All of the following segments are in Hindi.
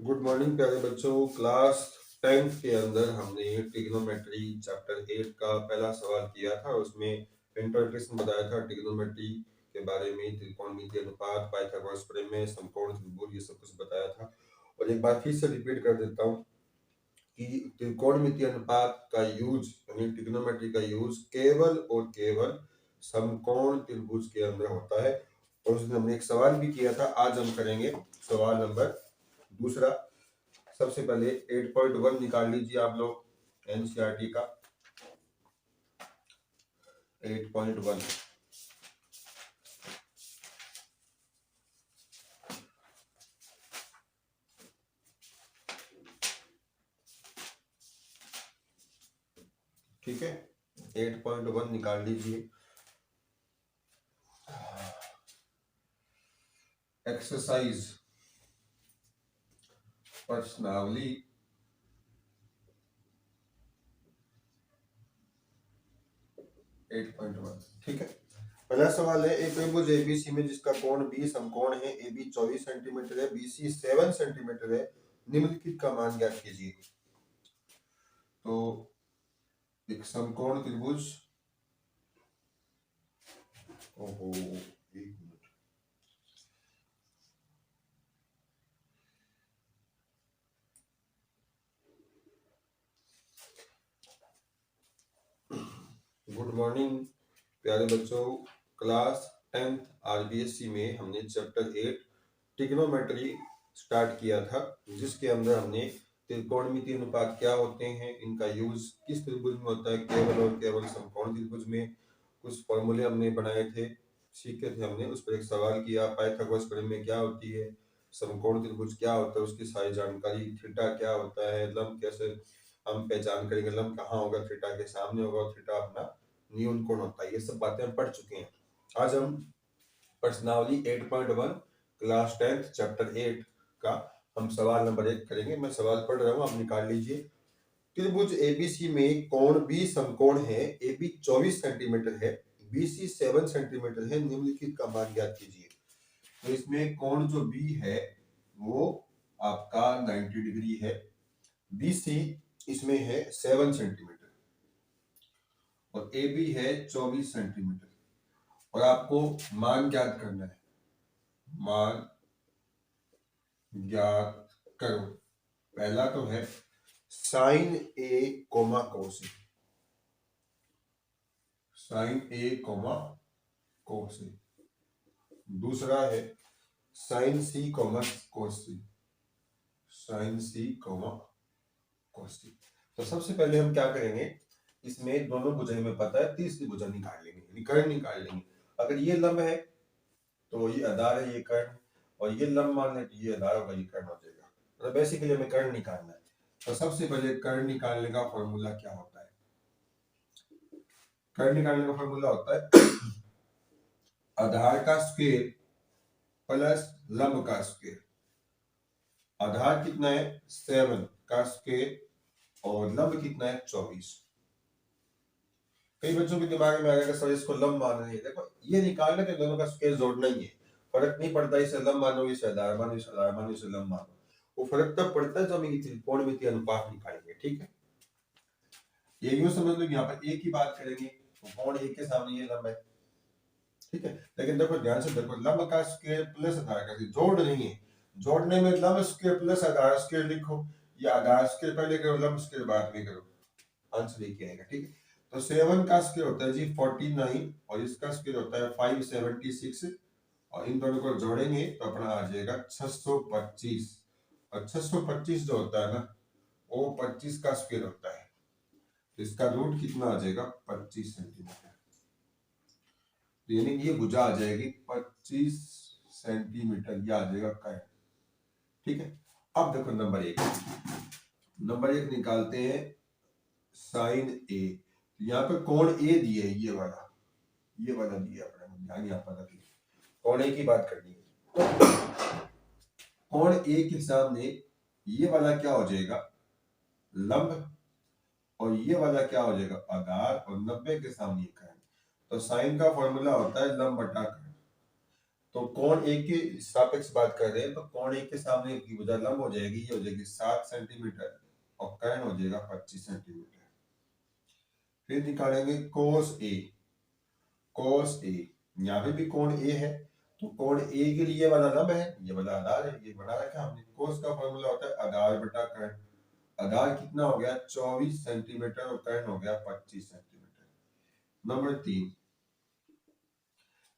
गुड मॉर्निंग प्यारे बच्चों। क्लास 10th के अंदर हमने ट्रिग्नोमेट्री चैप्टर 8 का पहला सवाल किया था। उसमें इंट्रोडक्शन बताया था ट्रिग्नोमेट्री के बारे में, त्रिकोणमितीय अनुपात, पाइथागोरस प्रमेय, समकोण त्रिभुज, ये सब कुछ बताया था। और एक बार फिर से रिपीट कर देता हूँ कि त्रिकोणमितीय अनुपात का यूज यानी ट्रिग्नोमेट्री का यूज केवल और केवल समकोण त्रिभुज के अंदर होता है। और उसमें हमने एक सवाल भी किया था। आज हम करेंगे सवाल नंबर दूसरा। सबसे पहले 8.1 निकाल लीजिए आप लोग एनसीईआरटी का 8.1। ठीक है, 8.1 निकाल लीजिए। एक्सरसाइज प्रश्नावली 8.1। ठीक है, पहला सवाल है एक त्रिभुज एबीसी में जिसका कोण बी समकोण है। एबी 24 सेंटीमीटर है, बीसी 7 सेंटीमीटर है। निम्नलिखित का मान ज्ञात कीजिए। तो एक समकोण त्रिभुज, ओहो एक मिनट, गुड मॉर्निंग प्यारे बच्चों। क्लास 10th आरबीएससी में हमने चैप्टर 8 ट्रिग्नोमेट्री स्टार्ट किया था, जिसके अंदर हमने त्रिकोणमितीय अनुपात क्या होते हैं, इनका यूज किस त्रिभुज में होता है, केवल और केवल समकोण त्रिभुज में। कुछ फॉर्मूले हमने बनाए थे, सीखे थे हमने, उस पर एक सवाल किया। पाइथागोरस प्रमेय क्या होती है, समकोण त्रिभुज क्या होता है, उसकी सारी जानकारी, थीटा क्या होता है, लंब कैसे हम पहचान करेंगे, लंब कहाँ होगा, थीटा के सामने होगा, और थीटा अपना न्यून कोण होता है। ये सब बातें हम पढ़ चुके हैं। आज हम प्रश्नावली 8.1 क्लास 10th चैप्टर 8 का हम सवाल नंबर 1 करेंगे। मैं सवाल पढ़ रहा हूँ, आप निकाल लीजिए। त्रिभुज एबीसी में कोण बी समकोण है। एबी 24 सेंटीमीटर है, बीसी 7 सेंटीमीटर है। निम्नलिखित का मान ज्ञात कीजिए। तो इसमें कोण जो बी है वो आपका 90 डिग्री है, बीसी इसमें है 7 सेंटीमीटर और ए बी है 24 सेंटीमीटर। और आपको मान ज्ञात करना है। मान ज्ञात करो। पहला तो है साइन ए कोमा कोस, साइन ए कोमा कोस। दूसरा है साइन सी कोमा कोस, साइन सी कोमा कोस। तो सबसे पहले हम क्या करेंगे, इसमें दोनों भुजा में पता है, तीसरी भुजा निकाल लेंगे, कर्ण निकाल लेंगे। अगर ये लंब है तो ये आधार है, ये कर्ण, और ये लंब मान ले तो ये आधार होगा, ये कर्ण हो जाएगा। तो बेसिकली हमें कर्ण निकालना है। तो सबसे पहले कर्ण निकालने का फॉर्मूला क्या होता है? कर्ण निकालने का फॉर्मूला होता है आधार का स्क्वायर प्लस लंब का स्क्वायर। आधार कितना है 7 का स्क्वायर और लंब कितना है 24। कई बच्चों के दिमाग में आएगा सर इसको लंब मान रही है। देखो ये निकालने के दोनों का स्क्वायर जोड़ना ही है, फर्क नहीं पड़ता इसे लंब मानो, इसे आधार मानो, इसे आधार मानो, इसे लंब मानो। वो फर्क तब पड़ता है जब हम त्रिकोणमितीय अनुपात निकालेंगे। ठीक है, ये यूं समझ लो यहाँ पर एक ही बात करेंगे, कोण एक के सामने ये लंब है। ठीक है, लेकिन देखो ध्यान से देखो, लंब का स्क्वायर प्लस आधार का, जोड़ नहीं है। जोड़ने में लंब स्क्वायर प्लस आधार स्क्वायर लिखो, या आधार स्क्वायर पहले करो, लंब स्क्वायर बाद में करो, आंसर एक ही आएगा। ठीक है, तो 7 का स्क्वायर होता है जी 49 और इसका स्क्वायर होता है 576, और इन दोनों को जोड़ेंगे तो अपना आ जाएगा 625। और 625 जो होता है ना, वो 25 का स्क्वायर होता है, तो इसका रूट कितना आ जाएगा 25 सेंटीमीटर। यानी ये भुजा आ जाएगी 25 सेंटीमीटर, ये आ जाएगा कर्ण। ठीक है, अब देखो नंबर 1, नंबर 1 निकालते हैं साइन ए। यहाँ पे कोण ए दिए, ये वाला दिया अपने, ध्यान यहाँ पर रखिए, कोण ए की बात करनी है। कोण ए के सामने ये वाला क्या हो जाएगा लंब, और ये वाला क्या हो जाएगा आधार, और 90 के सामने कर्ण। तो साइन का फॉर्मूला होता है लंब बटा कर्ण। तो कोण ए के सापेक्ष बात कर रहे हैं, तो कोण ए के सामने की भुजा लंब हो जाएगी, ये हो जाएगी 7 सेंटीमीटर और कर्ण हो जाएगा 25 सेंटीमीटर। फिर निकालेंगे कोस ए। कोस ए, यहाँ पे भी कोण ए है, तो कोण ए के लिए वाला लंब है, ये वाला आधार है, ये बना रखा हमने। कोस का फॉर्मूला होता है आधार बटा कर्ण। आधार कितना हो गया 24 सेंटीमीटर और कर्ण हो गया 25 सेंटीमीटर। नंबर 3,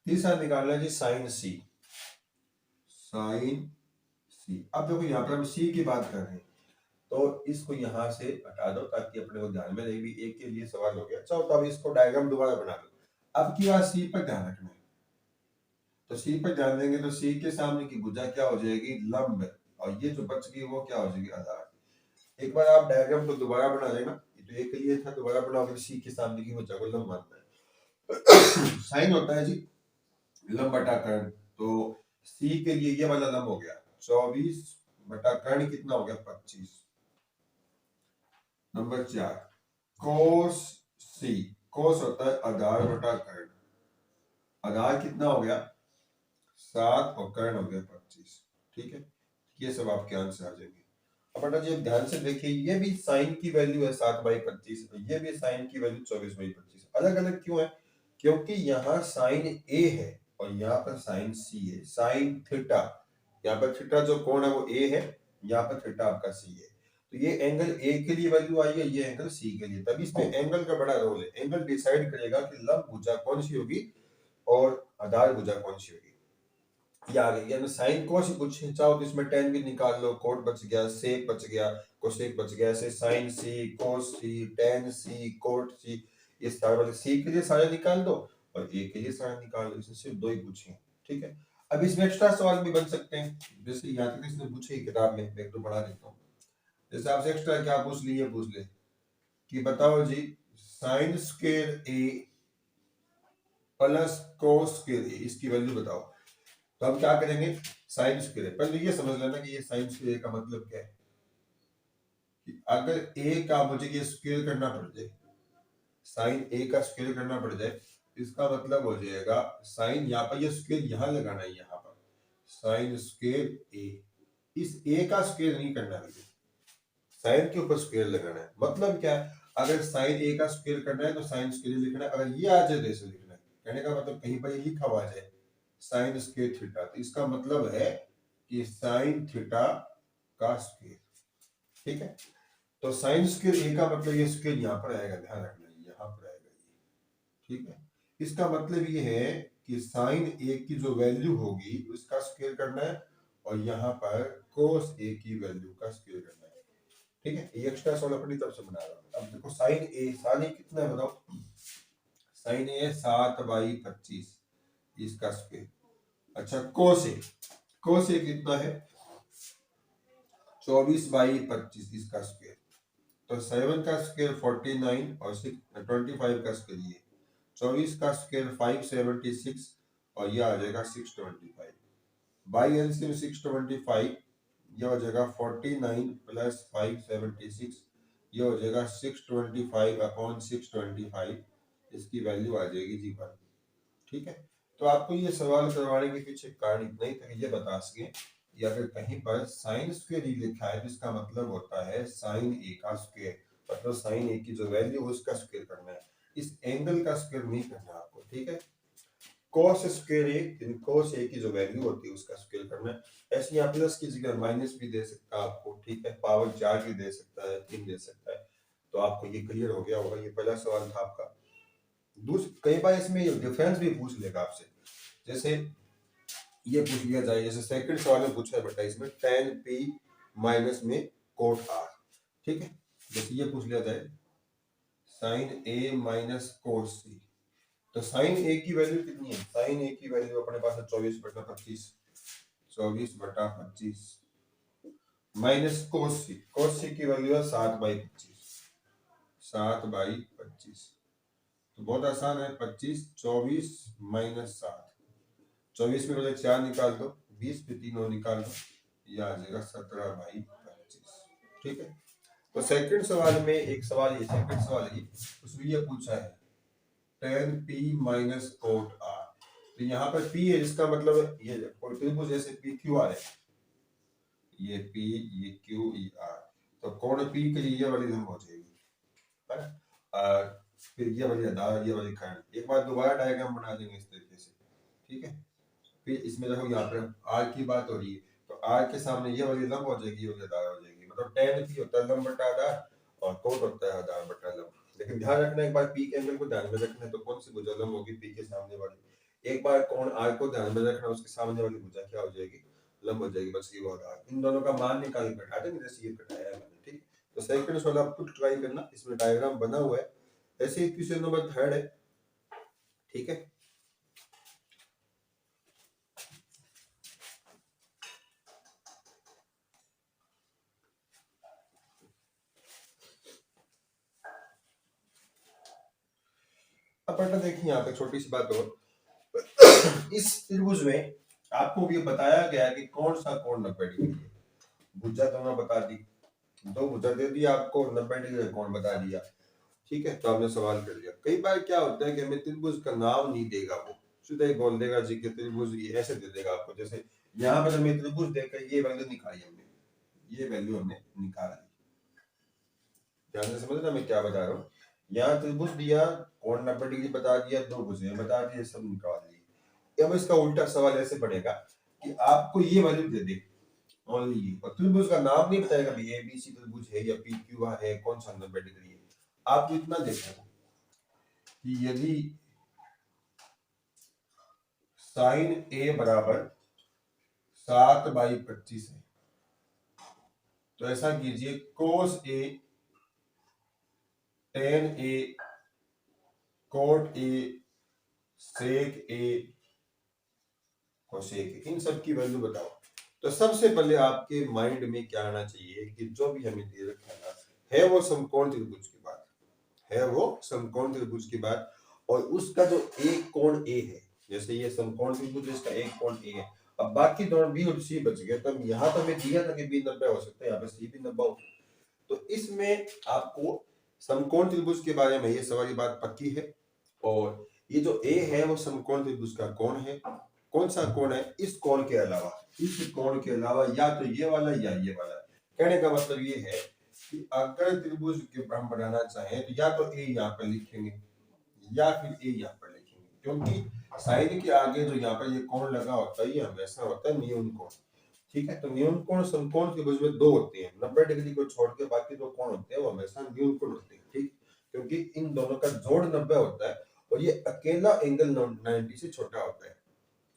तीसरा निकालना जी साइन सी। साइन सी, अब देखो यहाँ पर हम सी की बात कर रहे हैं, तो इसको यहाँ से हटा दो ताकि अपने को ध्यान में रहे। भी एक के लिए सवाल हो गया। अच्छा, तो अब इसको डायग्राम दोबारा बना दो। अब की बात सी पर ध्यान रखना है, तो सी पर ध्यान देंगे तो सी के सामने की भुजा क्या हो जाएगी लंब, और ये जो बच गई वो क्या हो जाएगी आधार। एक बार आप डायग्राम को दोबारा बना लेना, ये तो एक के लिए था, दोबारा बनाओगे सी के सामने की भुजा को लंब मानना है। साइन होता है जी लंब बटा कर्ण, तो सी के लिए ये वाला लंब हो गया 24 बटा कर्ण कितना हो गया 25। नंबर 4, कोस सी। कोस होता है आधार बटा कर्ण। आधार कितना हो गया 7 और कर्ण हो गया 25। ठीक है, ये सब आपके आंसर आ जाएंगे। अब बेटा जी ध्यान से देखिए, ये भी साइन की वैल्यू है 7/25, ये भी साइन की वैल्यू 24/25। अलग अलग क्यों है? क्योंकि यहाँ साइन ए है और यहाँ पर साइन सी है। साइन थीटा, यहाँ पर थीटा जो कोण है वो ए है, यहाँ पर थीटा आपका सी है। तो ये एंगल ए के लिए वैल्यू आई है, ये एंगल सी के लिए, तभी इसमें एंगल का बड़ा रोल है। एंगल डिसाइड करेगा कि लंब भुजा कौन सी होगी और आधार भुजा कौन सी होगी। ये आ गई, यानी साइन कोस कुछ चाहो तो इसमें tan भी निकाल लो, कोट बच गया, सेक बच गया, कोसेक बच गया। ऐसे साइन सी, कोस सी, tan सी, कोट सी, ये सारे वाले सी के लिए सारे निकाल दो और ए के लिए सारे निकाल दो। इसमें सिर्फ दो ही पूछे, ठीक है। अब इसमें एक्स्ट्रा सवाल भी बन सकते हैं, जैसे यहाँ तक इसने पूछे किताब में, मैं एक तो बढ़ा देता हूँ। जैसे आपसे एक्स्ट्रा क्या पूछ लिए, पूछ ले कि बताओ जी साइन स्क्वायर ए प्लस कोस स्क्वायर ए, इसकी वैल्यू बताओ। तो हम क्या करेंगे, साइन स्क्वायर। पहले ये समझ लेना कि ये साइन स्क्वायर का मतलब क्या है, कि अगर a का मुझे ये स्क्वायर करना पड़ जाए, साइन a का स्क्वायर करना पड़ जाए, इसका मतलब हो जाएगा साइन, यहाँ पर ये स्क्वायर यहाँ लगाना है, यहाँ पर साइन स्क्वायर a, इस a का स्क्वायर नहीं करना है, साइन के ऊपर स्क्वायर लगाना है। मतलब क्या है, अगर साइन a का स्क्वायर करना है तो साइन स्क्वायर लिखना है। अगर ये आ जाए तो ऐसे लिखना है। कहने का मतलब कहीं पर ये लिखा हुआ जाए साइन स्क्वायर थीटा, तो इसका मतलब है कि साइन थीटा का स्क्वायर। ठीक है, तो साइन स्क्वायर ए का मतलब ये स्क्वायर यहाँ पर आएगा, ध्यान रखना यहाँ पर आएगा ये। ठीक है, इसका मतलब ये है कि साइन ए की जो वैल्यू होगी उसका स्क्वायर करना है और यहाँ पर कोस ए की वैल्यू का स्क्वायर करना है। ठीक है, ये एक्स्ट्रा सवाल अपनी तरफ से बना रहा हूँ। अब देखो साइन ए, साइन ए कितना है बताओ। साइन ए 7/25, इसका स्क्वायर। अच्छा, कोस ए, कोस ए कितना है 24/25, इसका स्क्वायर। तो 7 का स्क्वायर 49 और 25 का स्क्वायर ये 24 का स्क्वायर 576 और ये आ जाएगा 625। बाई एलसीएम 625, ये हो जाएगा 49 प्लस 576, ये हो जाएगा 625/625, इसकी वैल्यू आ जाएगी जी 1। ठीक है, तो आपको ये सवाल करवाने के पीछे कारण इतना ही था कि ये बता सके कि अगर कहीं पर साइन स्क्वायर ही लिखा है तो इसका मतलब होता है साइन ए का स्क्वायर, मतलब साइन ए की जो वैल्यू है उसका स्क्वायर करना है, इस एंगल का स्क्वायर नहीं करना आपको। ठीक है, cos स्क्वायर ए, cos ए की जो वैल्यू होती है उसका स्क्वायर करना है। ऐसे यहाँ प्लस की जगह माइनस भी दे सकता है आपको। ठीक है, पावर 4 भी दे सकता है, 3 दे सकता है। तो आपको ये क्लियर हो गया होगा, ये पहला सवाल था आपका। कई बार इसमें डिफरेंस भी पूछ लेगा आपसे, जैसे ये पूछ लिया जाए, जैसे सेकंड सवाल में पूछा है बेटा इसमें tan p माइनस में cot r। ठीक है, जैसे ये पूछ लिया जाए sin a minus cos c, तो sin a की वैल्यू कितनी है, sin a की वैल्यू अपने पास है 24/25, 24/25 minus cos c, cos c की वैल्यू है 7/25, 7/25। तो बहुत आसान है, 25, 24 माइनस 7, 24 में पहले 4 निकाल दो, 20 में 3 और निकाल दो, यह आ जाएगा 17/25। ठीक है, तो सेकंड सवाल में एक सवाल ये, सेकंड सवाल ये, उसमें ये पूछा है tan p minus cot r। तो तो यहाँ पर P है, जिसका मतलब ये कोई त्रिभुज जैसे पी क्यू आर है, ये P, ये Q, ये R, तो कोण P के लिए ये वाली लंब हो जाएगी, है ना। और फिर ये वाली आधार, ये वाली खंड, एक बार दोबारा डायग्राम बना देंगे इस तरीके से, ठीक है। फिर इसमें देखो यहाँ पर R की बात हो रही है, तो R के सामने ये वाली लंब हो जाएगी, ये वाली आधार हो जाएगी, मतलब tan P होता है लंब बटा आधार और कोण होता है आधार बटा लंब। लेकिन ध्यान रखना, एक बार P के एंगल को ध्यान में रखना है, तो कौन सी भुजा लंब होगी P के सामने वाली, एक बार कोण R को ध्यान में रखना, उसके सामने वाली भुजा क्या हो जाएगी, लंब हो जाएगी, बस ये वो आधार। इन दोनों का मान निकाल के बैठा देंगे, जैसे ये बैठाया है मैंने, ठीक। तो सेकंड सवाल आप खुद ट्राई करना, इसमें डायग्राम बना हुआ है। ऐसे ही क्वेश्चन नंबर 3 है, ठीक है। अब बेटा देखिए यहाँ पे छोटी सी बात और, इस त्रिभुज में आपको ये बताया गया है कि कौन सा कोण 90 डिग्री है। भुजा दोनों बता दी, दो भुजा दे दिया आपको, 90 डिग्री कोण बता दिया, ठीक है। तो आपने सवाल कर लिया। कई बार क्या होता है कि हमें त्रिभुज का नाम नहीं देगा, वो सीधा ही बोल देगा जी कि त्रिभुज ये ऐसे दे देगा आपको। जैसे यहाँ पर हमें त्रिभुज देकर ये वैल्यू निकाली हमने, ये वैल्यू हमने निकाल ली, ध्यान से समझना मैं क्या बता रहा हूँ। यहाँ त्रिभुज दिया, कोण 90 डिग्री बता दिया, दो भुजें बता दिए, सब निकाल ली। अब इसका उल्टा सवाल ऐसे बढ़ेगा कि आपको ये वैल्यू दे दे ओनली ये, और त्रिभुज का नाम नहीं बताएगा भी ए बी सी त्रिभुज है या पी क्यू आर है, कौन सा 90 डिग्री है। आपको इतना देखना कि यदि साइन ए बराबर 7/25 है, तो ऐसा कीजिए cos A, tan A, cot A, sec A, cosec, इन सब की वैल्यू बताओ। तो सबसे पहले आपके माइंड में क्या आना चाहिए कि जो भी हमें दे रखा है वो समकोण त्रिभुज की बात है, वो समकोण त्रिभुज की बात, और उसका जो एक कोण ए है, जैसे ये समकोण त्रिभुज इसका एक कोण ए है। अब बाकी दोनों बी और सी बच गए, तो यहाँ तो हमें दिया था कि बी 90 हो सकता है, यहाँ पे सी भी 90 हो। तो इसमें आपको समकोण त्रिभुज के बारे में ये सवाल, बात पक्की है। और ये जो ए है वो समकोण त्रिभुज का कोण है। कौन सा कोण है, इस कोण के अलावा, इस कोण के अलावा या तो ये वाला या ये वाला। कहने का मतलब ये है कि अगर त्रिभुज के हम बनाना चाहें तो या तो ए यहाँ पर लिखेंगे या फिर ए यहाँ पर लिखेंगे, क्योंकि साइन के आगे जो यहाँ पर ये कोण लगा होता है ये हमेशा होता है न्यून कोण, ठीक है। तो न्यून कोण समकोण त्रिभुज में दो होते हैं, 90 डिग्री को छोड़ के बाकी दो कोण होते हैं वो हमेशा न्यून कोण होते हैं, ठीक। क्योंकि इन दोनों का जोड़ 90 होता है और ये अकेला एंगल 90 से छोटा होता है।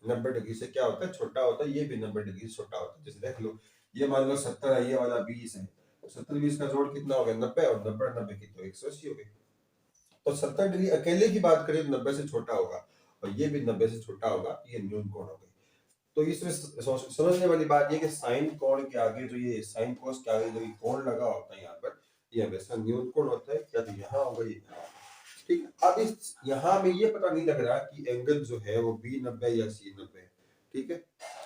90 डिग्री से क्या होता है, छोटा होता है, ये भी 90 डिग्री से छोटा होता है। जैसे देख लो, ये मान लो 70 है, ये वाला 20 है, तो 70 20 का जोड़ कितना हो गया 90, और 90 90 की तो 180 हो गई। तो 70 डिग्री अकेले की बात करें 90 से छोटा होगा, और ये भी 90 से छोटा होगा, ये न्यून कोण हो गई। तो इसमें समझने वाली बात ये कि साइन कोण के आगे जो ये साइन कोस के आगे जो ये कोण लगा होता है यहाँ पर, ये हमेशा न्यून कोण होता है, या तो यहाँ होगा ये, ठीक है। अब इस यहाँ में ये पता नहीं लग रहा कि एंगल जो है वो बी 90 या सी 90 है, ठीक है।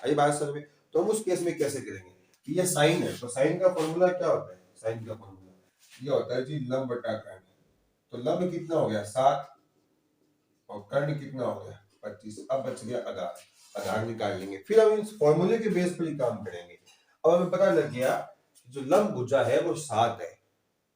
आई बात समझ में। तो हम उस केस में कैसे करेंगे कि ये साइन है, तो साइन का फॉर्मूला क्या होता है, साइन का फॉर्मूला ये होता है जी लंब बटा कर्ण। तो लंब कितना हो गया 7 और कर्ण कितना हो गया 25। अब बच गया आधार, आधार निकाल लेंगे, फिर हम इस फॉर्मूले के बेस पर ही काम करेंगे। अब हमें पता लग गया जो लंब भुजा है वो 7 है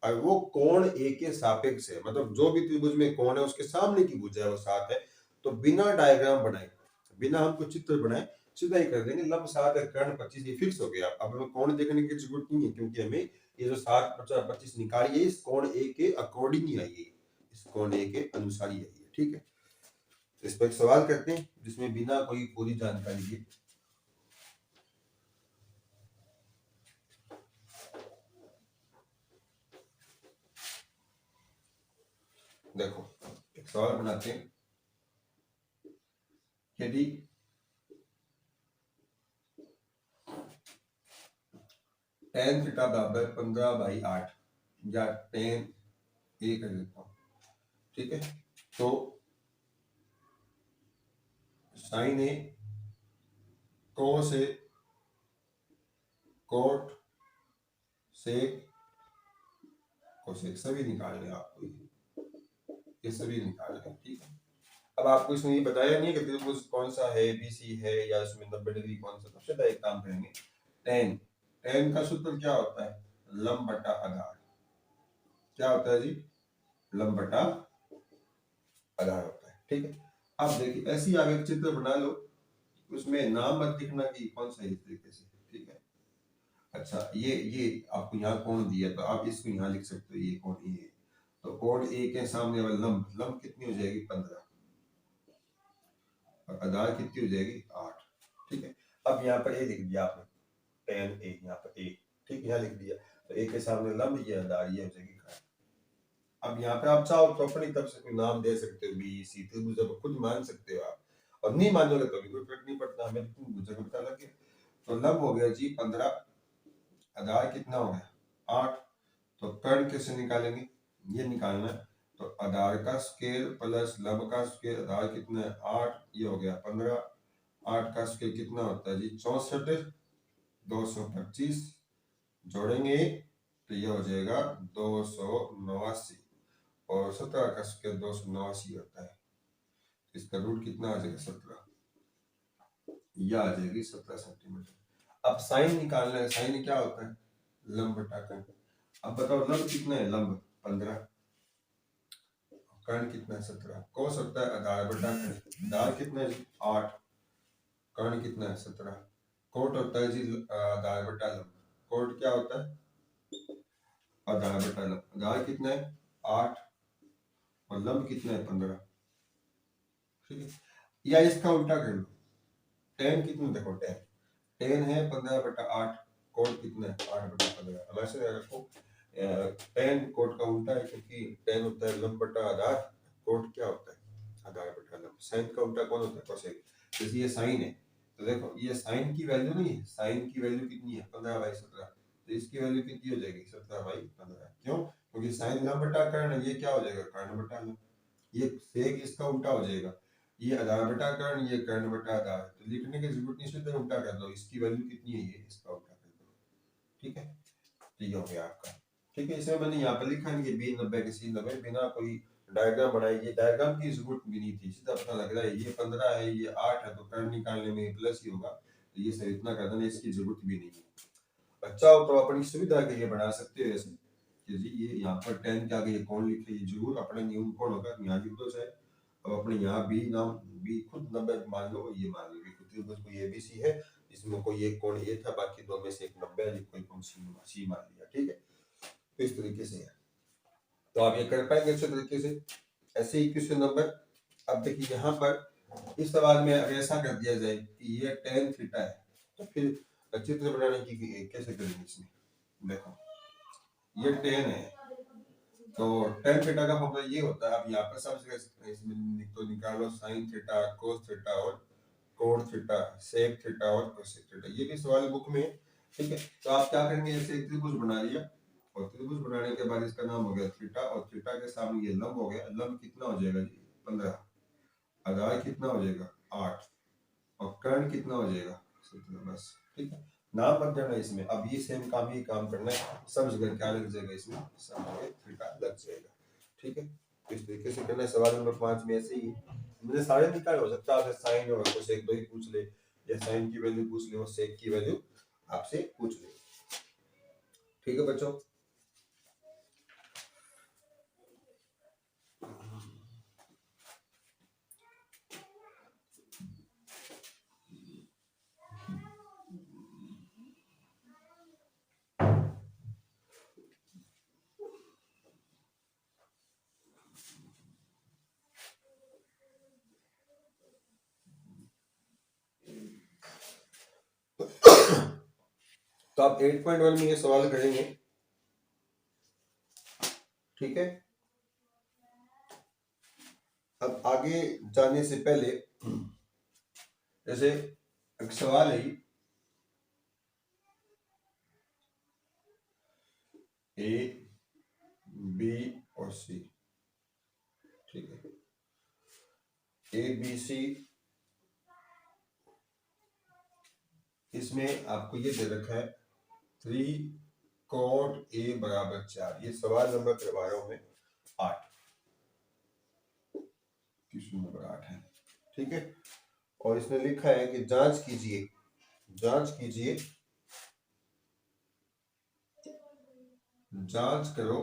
और वो कोण ए के सापेक्ष है, मतलब जो भी त्रिभुज में कोण है उसके सामने की भुजा है वो 7 है। तो बिना डायग्राम बनाए, बिना हमको चित्र बनाए, सीधा ही कर देंगे लंब 7 है, कर्ण 25, ये फिक्स हो गया। अब हमें कोण देखने की जरूरत नहीं है, क्योंकि हमें ये जो 7 25 निकाली है इस कोण ए के अकॉर्डिंग ही आई है, इस कोण ए के अनुसार ही आई है, ठीक है। इस पर एक सवाल करते हैं जिसमें बिना कोई पूरी जानकारी के, देखो एक सवाल बनाते हैं। यदि tan थीटा बराबर 15/8 या tan ए कर देता हूं, ठीक है। तो साइन ए, कोस ए, कोट, सेक, कोसेक सभी निकालने आपको, ये सभी निकालने, ठीक है। अब आपको इसमें ये बताया नहीं है कि त्रिभुज कौन सा है, बीसी है या इसमें 90 डिग्री कौन सा। सबसे पहले एक काम करेंगे, टेन। टेन का सूत्र क्या होता है? लंब बटा आधार। क्या होता है जी? लंब बटा आधार होता है। ठीक है, अब देखिए ऐसी आप एक चित्र बना लो, उसमें नाम मत लिखना कि कौन सा इस तरीके से। ठीक है, अच्छा ये आपको यहाँ कोण दिया तो आप इसको यहाँ लिख सकते हो, ये कोण ए है। तो कोण ए के सामने वाला लंब, लंब कितनी हो जाएगी? 15, और आधार कितनी हो जाएगी? 8। ठीक है, अब यहाँ पर ए लिख दिया आपने, टेन ए, यहाँ पर ए। ठीक है, यहाँ लिख दिया, तो ए के सामने लंब, ये आधार, ये हो जाएगी घात। अब यहाँ पे आप चाहो तो अपनी तरफ से कोई नाम दे सकते हो, बी सी त्रिभुज, खुद मान सकते हो आप, और नहीं मानोगे तो भी कोई फर्क नहीं पड़ता, हमें त्रिभुज का पता लगे। तो लंब हो गया जी 15, आधार कितना हो गया? 8। तो कर्ण कैसे निकालेंगे? ये निकालना है, तो आधार का स्केल प्लस लंब का स्केल, आधार कितना है? 8, ये हो गया 15। 8 का स्केल कितना होता है जी? 64। 225 जोड़ेंगे तो ये हो जाएगा 289, और 17 का स्केल 289 होता है। इसका रूट कितना आ जाएगा? 17, यह आ जाएगी 17 सेंटीमीटर। अब साइन निकालना है, साइन क्या होता है? लंब बटा कर्ण। अब बताओ लंब कितना है? लंब 15, कर्ण कितना है? 17। कोस होता है आधार बटा कर्ण। आधार कितना है जी? 8। कर्ण कितना है? 17। कोट होता है जी आधार बटा लंब। कोट क्या होता है? आधार बटा लंब। आधार कितना है? 8, और लंब कितना है? 15। ठीक है, या इसका उल्टा कर लो, टेन कितना, देखो टेन, टेन है 15/8, कोट कितना है? 8/15। वैसे रखो, टेन कोट का उल्टा है, क्योंकि टेन होता है लंब बटा आधार, कोट क्या होता है? आधार बटा लंब। साइन का उल्टा कौन होता है? कोसेक। जैसे ये साइन है, तो देखो ये साइन की वैल्यू नहीं है, साइन की वैल्यू कितनी है? 15/17। तो इसकी वैल्यू कितनी हो जाएगी? 17/15। क्यों? क्योंकि साइन लंब बटा कर्ण, ये क्या हो जाएगा? कर्ण बटा लंब। ये सेक इसका उल्टा हो जाएगा, ये आधार बटा कर्ण, ये कर्ण बटा आधार। तो लिखने की जरूरत नहीं, सीधे उल्टा कर दो, इसकी वैल्यू कितनी है? ये, इसका उल्टा कर दो। ठीक है, तो ये हो गया आपका। ठीक है, इसमें मैंने यहाँ पे लिखा है कि B90 के C90, बिना कोई डायग्राम बनाई, ये डायग्राम की जरूरत भी नहीं थी, सीधा पता लग रहा है ये 15 है, ये 8 है, तो कर्ण निकालने में प्लस ही होगा, तो ये सब इतना कर देना, इसकी जरूरत भी नहीं है। अच्छा हो तो अपनी सुविधा के लिए बना सकते हो ऐसे कि जी ये यहाँ पर 10 के आगे ये कौन लिखे, ये जरूर अपने न्यून कौन होगा, यहाँ लिख दो चाहे। अब अपने यहाँ बी नाम, बी खुद 90 मान लो, ये मान लो कि त्रिभुज कोई एबीसी है, इसमें कोई एक कोण ए था, बाकी दो में से एक 90 है, कोई कोण सी मान लिया। ठीक है, तो इस तरीके से है, तो आप ये कर पाएंगे अच्छे तरीके से। ऐसे ही क्वेश्चन नंबर, अब देखिए यहाँ पर इस सवाल में अगर ऐसा कर दिया जाए कि ये tan थीटा है, तो फिर चित्र बनाने की कैसे करेंगे इसमें? देखो ये tan है, तो tan थीटा का फॉर्मूला ये होता है, आप यहाँ पर सब जगह सकते हैं, इसमें तो निकालो sin थीटा, cos थीटा और कोण थीटा, sec थीटा और cosec थीटा, ये भी सवाल बुक में है। ठीक है, तो आप क्या करेंगे, जैसे एक त्रिभुज बना लिया, और त्रिभुज बनाने के बाद इसका नाम हो गया थीटा, और थीटा के सामने ये लंब हो गया, लंब कितना हो जाएगा जी? 15। आधार कितना हो जाएगा? 8, और कर्ण कितना हो जाएगा? 17। बस, ठीक है, नाम मत देना इसमें। अब ये सेम काम ही काम करना है, सब जगह क्या लग जाएगा इसमें? सब जगह थीटा लग जाएगा। ठीक है, इस तरीके से करना है। सवाल नंबर 5 में ऐसे ही मैंने सारे निकाले, हो सकता है साइन और कोसेक दो ही पूछ ले, या साइन की वैल्यू पूछ ले और सेक की वैल्यू आपसे पूछ ले। ठीक है बच्चों, तो आप 8.1 में ये सवाल करेंगे। ठीक है, अब आगे जाने से पहले जैसे एक सवाल है, ए बी और सी। ठीक है, ए बी सी, इसमें आपको ये दे रखा है 3 cot a बराबर 4। ये सवाल नंबर करवा रहा हूं मैं 8, क्वेश्चन नंबर 8 है। ठीक है, और इसने लिखा है कि जांच कीजिए, जांच करो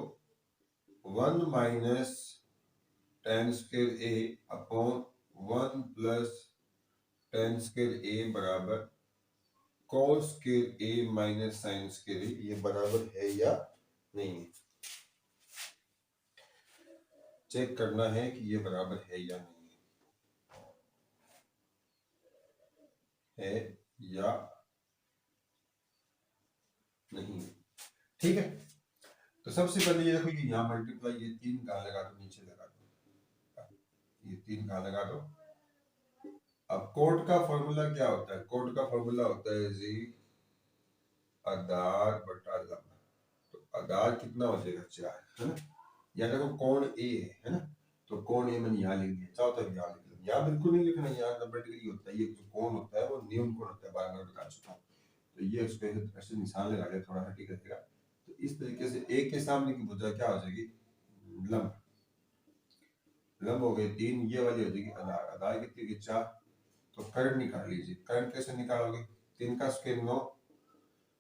1 minus tan square a upon 1 plus tan square a बराबर cos square a minus sin square a, ये बराबर है या नहीं है। चेक करना है कि ये बराबर है या नहीं है या नहीं है। ठीक है, तो सबसे पहले ये देखो, ये यहाँ मल्टीप्लाई, ये 3 कहाँ लगा दो, नीचे लगा दो, ये 3 कहाँ लगा दो। अब कोड का फॉर्मूला क्या होता है? कोड का फॉर्मूला होता है जी आधार बटा लंब। तो आधार कितना हो जाएगा? 4, है ना। या देखो कोण ए है ना, तो कोण ए मैंने यहाँ लिख दिया, चाहो तो यहाँ लिख लो, यहाँ बिल्कुल नहीं लिखना, यहाँ 90 डिग्री होता है। ये जो कोण होता है वो न्यून कोण होता है, बार बार बता चुका हूँ। तो ये उसको ऐसे निशान लगा दे, थोड़ा हटी करेगा, तो इस तरीके से एक के सामने की भुजा क्या हो जाएगी? लंब। लंब हो गए 3, ये वाली हो जाएगी आधार। आधार कितनी की? 4। तो कर्ण निकाल लीजिए। कर्ण कैसे निकालोगे? 3 का स्क्वायर 9,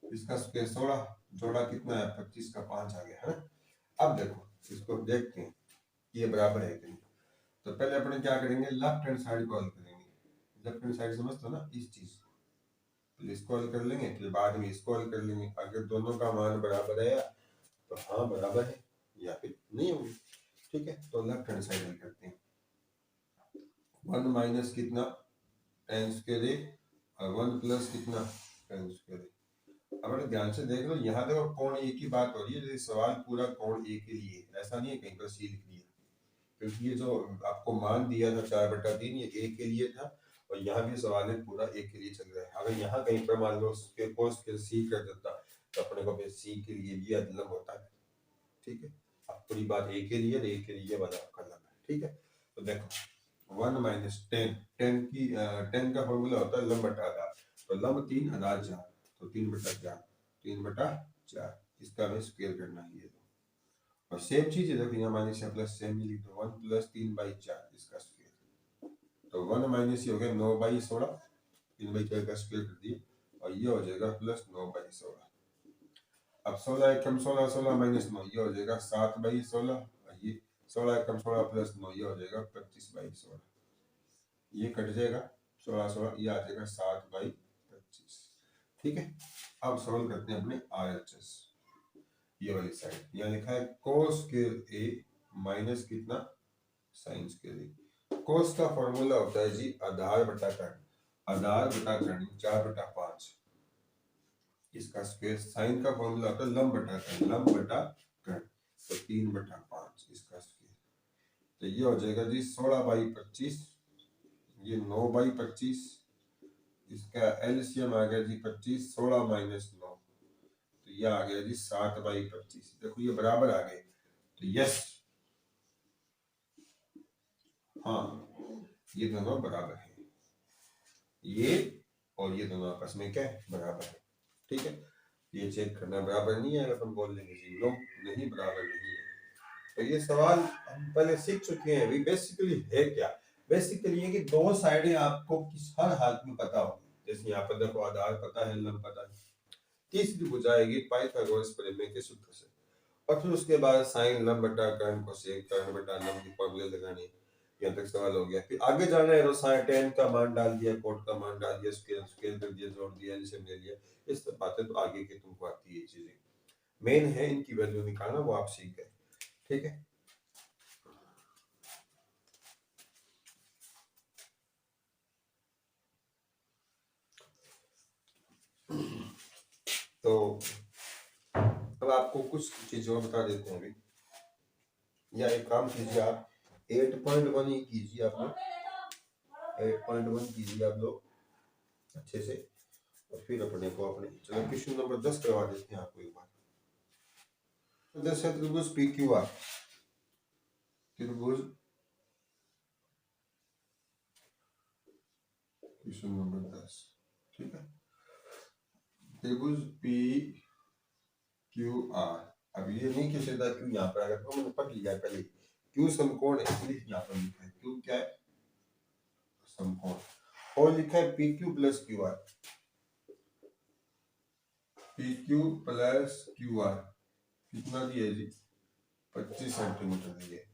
इसका स्क्वायर 16, जोड़ा कितना है? 25 का 5 आ गया, है ना। अब देखो, इसको देखते हैं ये बराबर है कि नहीं। तो पहले अपने क्या करेंगे? लेफ्ट हैंड साइड को हल करेंगे। लेफ्ट हैंड साइड समझते हो ना, इस चीज पहले इसको हल कर लेंगे, फिर बाद में इसको हल कर लेंगे। अगर दोनों का मान बराबर है तो हाँ बराबर है, या फिर नहीं होगी। ठीक है, तो लेफ्ट हैंड साइड हल करते हैं। 1 माइनस कितना? tan स्क्वायर a, और 1 प्लस कितना? tan square a। अब ध्यान से देख लो, यहाँ देखो कोण ए की बात हो रही है, सवाल पूरा कोण ए के लिए, ऐसा नहीं है कहीं पर सी लिख दिया, क्योंकि ये जो आपको मान दिया था 4/3, ये ए के लिए था, और यहाँ भी सवाल है पूरा ए के लिए चल रहा है। अगर यहाँ कहीं पर मान लो कोस के सी कर देता तो अपने को सी के लिए भी अदलम होता है। ठीक है, अब पूरी बात ए के लिए, ए के लिए वाला करना है। ठीक है, तो देखो 1 माइनस टेन, टेन का फॉर्मूला होता है लंब बटा आधार। तो लंब 3, आधार 4, तो 3/4, 3/4, इसका हमें स्क्वायर करना है। और सेम चीज है, देखो यहाँ माइनस या प्लस सेम ही लिख दो। 1 प्लस 3/4 इसका स्क्वायर, तो 1 माइनस ये हो गया 9/16, 3/4 का स्क्वायर कर दिए, और ये हो जाएगा प्लस 9/16। अब 16 एकम 16, 16 माइनस 9, ये हो जाएगा 7/16, और ये 16 एकम 16 प्लस 9, ये हो जाएगा 25/16। ये कट जाएगा, 16 16, ये आ जाएगा 7/25। ठीक है, अब सॉल्व करते हैं अपने RHS। ये वाली साइड यहाँ लिखा है cos स्क्वायर a माइनस कितना? sin square a। cos का फॉर्मूला होता है जी आधार बटा कर्ण, आधार बटा कर्ण 4/5, इसका स्क्वायर। sin का फॉर्मूला होता है लंब बटा कर्ण, लंब बटा कर्ण, तो 3/5 इसका स्क्वायर। तो ये हो जाएगा जी 16/25, ये 9/25, इसका एलसीएम आ गया जी 25, 16 माइनस 9, तो ये आ गया जी 7/25। देखो ये बराबर आ गए, तो यस, हाँ ये दोनों बराबर है, ये और ये दोनों आपस में क्या है? बराबर है। ठीक है, ये चेक करना बराबर नहीं है, अगर हम बोल देंगे जी नो नहीं बराबर नहीं है। तो ये सवाल हम पहले सीख चुके हैं। अभी बेसिकली है क्या? बेसिकली ये कि दो साइडें आपको किस हर हालत में पता हो, जैसे यहाँ पर देखो आधार पता है, लंब पता है। तीसरी बुझाएगी पाइथागोरस प्रमेय के सूत्र से, और फिर उसके बाद साइन लंब बटा कर्ण कोसेक कर्ण बटा लंब की फॉर्मूले लगाने। यहाँ तक सवाल हो गया। फिर आगे जाना है तो साइन टेन का मान डाल दिया, कोट का मान डाल दिया, स्केल स्केल कर दिया, जोड़ दिया, एलसीएम ले लिया। इस सब बातें तो आगे के तुमको आती है चीजें, मेन है इनकी वैल्यू निकालना, वो आप सीख गए। ठीक है, तो अब आपको कुछ चीजें और बता देते हैं अभी, या एक काम कीजिए आप 8.1 ही कीजिए, आप लोग 8.1 कीजिए आप लोग अच्छे से, और फिर अपने को अपने चलो क्वेश्चन नंबर 10 करवा देते हैं आपको एक बार। तो 10 है त्रिभुज PQR, त्रिभुज क्वेश्चन नंबर 10। ठीक है, त्रिभुज PQR। अब ये नहीं कहता क्यों यहाँ पर, अगर तो मैंने पढ़ लिया पहले, क्यों समकोण है इसलिए यहाँ पर लिखा है। क्यों क्या है? समकोण, और लिखा है P Q plus Q R, P Q plus Q R कितना दिया है जी, 25 सेंटीमीटर दिए,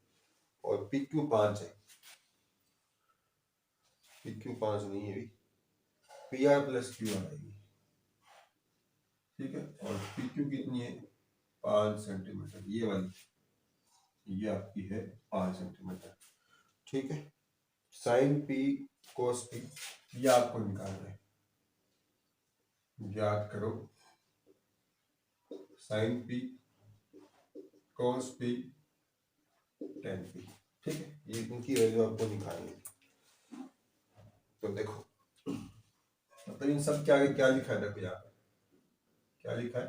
और पी क्यू 5 है, पी क्यू 5 नहीं है, P R plus Q R आएगी, ठीक है। और पी क्यू कितनी है, 5 सेंटीमीटर, ये वाली, ये आपकी है 5 सेंटीमीटर, ठीक है। साइन पी कोस पी, ये आपको निकालना है, याद करो, sign P cos P ten P, ठीक है, ये इनकी वैल्यू आपको निकालनी है। तो देखो, मतलब इन सब के आगे क्या लिखा है, देखो यहाँ पर क्या लिखा है,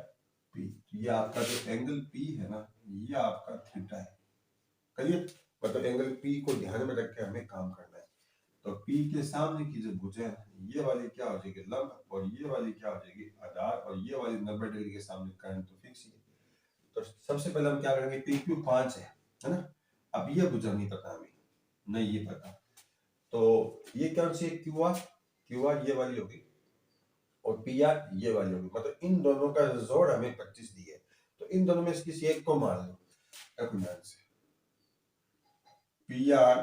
पी, ये आपका जो एंगल पी है ना, ये आपका थीटा है, करिए, मतलब एंगल पी को ध्यान में रख के हमें काम करना है। तो पी के सामने की जो भुजा है, ये वाली क्या हो जाएगी, लंब, और ये वाली क्या हो जाएगी, आधार, और ये वाली 90 डिग्री के सामने करंट तो फिक्स ही है। तो सबसे पहले हम क्या करेंगे, पी क्यू 5 है ना। अब ये भुजा नहीं पता हमें, नहीं ये पता, तो ये क्या सी, क्यू आर, क्यू आर ये वाली होगी, और पी आर ये वाली होगी, मतलब इन दोनों का जोड़ हमें 25 दी है, तो इन दोनों में से किसी एक को मान लो, ध्यान से, P R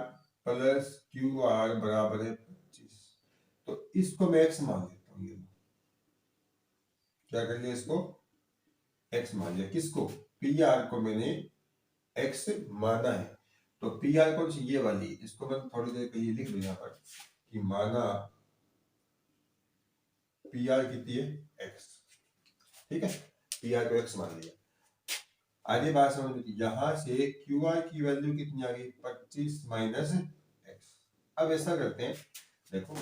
plus Q R बराबर है 25, तो इसको मैं एक्स मान लेता हूँ, ये क्या कर लिया, इसको एक्स मान लिया, किसको, पी आर को मैंने एक्स माना है, तो पी आर कौन सी, ये वाली, इसको मैं थोड़ी देर के लिए लिख दूं यहाँ पर कि माना पी आर कितनी है, एक्स, ठीक है, पी आर को एक्स मान लिया। आगे बात समझ में, यहां से क्यू आर की वैल्यू कितनी आ गई, 25 माइनस एक्स। अब ऐसा करते हैं, देखो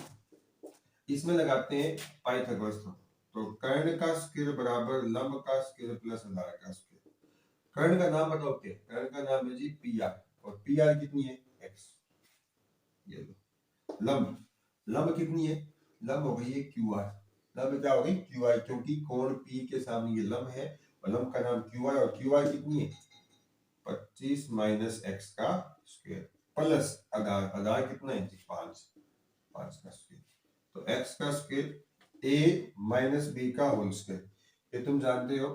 इसमें लगाते हैं पाइथागोरस थ्योरम, तो कर्ण का स्क्वायर बराबर लंब का स्क्वायर प्लस आधार का स्क्वायर। कर्ण का नाम बताओ क्या, कर्ण का नाम है जी पी आर, और पी आर कितनी है, एक्स। ये लो, लंब, लंब कितनी है, लंब हो गई है क्यू आर, लंब क्या हो गई, क्यू आर, क्योंकि कोण पी के सामने ये लंब है, और लंब का नाम क्यू आर, और क्यू आर कितनी है, 25 माइनस एक्स का स्क्वायर प्लस आधार, आधार कितना है जी, 5, 5 का स्क्वायर, तो एक्स का स्क्वायर ए माइनस बी का होल स्क्वायर, ये तुम जानते हो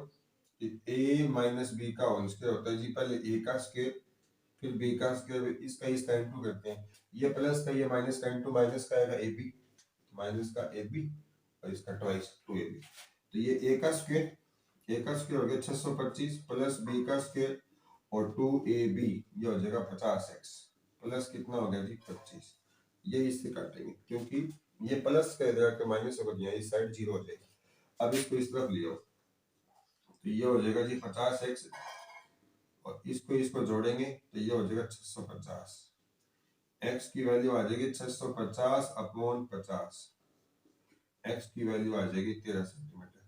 ए माइनस बी का होल स्क्वायर होता है जी, पहले ए का स्क्वायर फिर बी का स्क्वायर, इसका इनटू करते हैं, ये प्लस का ये माइनस का इनटू माइनस का आएगा ए बी, माइनस का ए बी, और इसका ट्वाइस 2ab, तो ये ए का स्क्वायर, ए का स्क्वायर हो गया 625 प्लस बी का स्क्वायर और 2ab, ये हो जाएगा 50x प्लस कितना हो गया जी 25, ये इससे काटेंगे क्योंकि ये प्लस का इधर आके माइनस होगा, यहाँ इस साइड 0 हो जाएगा। अब इसको इस तरफ ले आओ, तो ये हो जाएगा जी 50x, और इसको जोड़ेंगे तो ये हो जाएगा 650, x की वैल्यू आ जाएगी 650 अपॉन 50, x की वैल्यू आ जाएगी 13 सेंटीमीटर,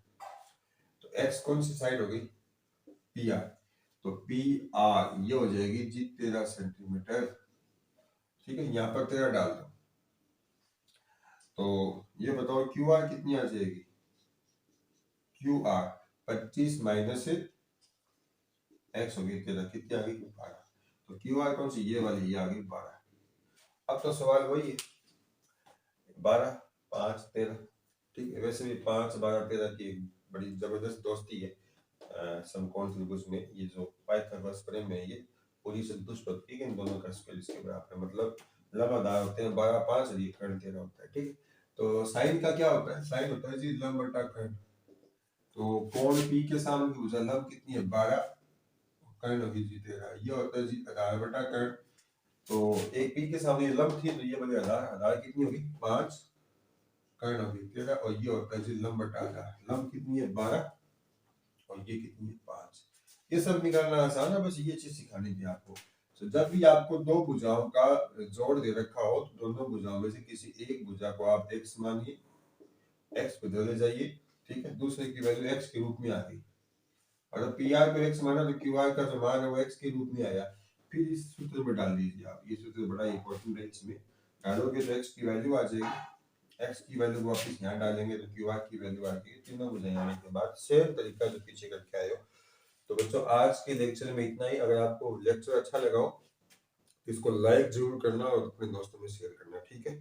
तो x कौन सी साइड हो गई, पी आर, तो पी आर ये हो जाएगी जी 13 सेंटीमीटर, ठीक है, यहाँ पर 13 डाल दो, तो ये बताओ क्यू आर कितनी आ जाएगी, क्यू आर 25 माइनस एक्स होगी 13, कितनी आ गई 12, तो क्यू आर कौन सी, ये वाली, ये आ गई 12। अब तो सवाल वही है, 12 5 13, ठीक है, वैसे भी 5 12 13 की बड़ी जबरदस्त दोस्ती है समकोण त्रिभुज में, ये जो पाइथागोरस प्रमेय है ये पूरी संतुष्ट होती है कि इन दोनों का स्क्वायर इसके बराबर है, मतलब लंब आधार होते हैं 12 5 और ये कर्ण 13 होता है, ठीक है। तो साइन का क्या होता है, साइन होता है जी लंब बटा कर्ण, तो कोण पी के सामने की भुजा लंब कितनी है 12, कर्ण होगी जी 13, ये होता है जी आधार बटा कर्ण, तो एक पी के सामने लंब थी तो ये वाली आधार, आधार कितनी होगी 5, कर्ण होगी 13, और ये होता है जी लंब बटा आधार, लंब कितनी है 12 और ये कितनी है 5, ये सब निकालना आसान है, बस ये चीज सिखानी थी आपको। तो जब भी आपको दो भुजाओं का जोड़ दे रखा हो तो दोनों भुजाओं में से किसी एक भुजा को आप x मानिए, x को इधर ले जाइए, ठीक है, दूसरे की वैल्यू x के रूप में आ गई, और अब पी आर को x माना तो क्यू आर का जो मान है वो x के रूप में आया, फिर इस सूत्र में डाल दीजिए आप, ये सूत्र बड़ा इंपॉर्टेंट है, इसमें डालोगे तो x की वैल्यू आ जाएगी, x की वैल्यू वापस यहाँ डालेंगे तो क्यू आर की वैल्यू आ जाएगी, तीनों भुजाएं आने के बाद सेम तरीका जो पीछे करके आए हो। तो बच्चों आज के लेक्चर में इतना ही, अगर आपको लेक्चर अच्छा लगा हो तो इसको लाइक जरूर करना और अपने दोस्तों में शेयर करना, ठीक है।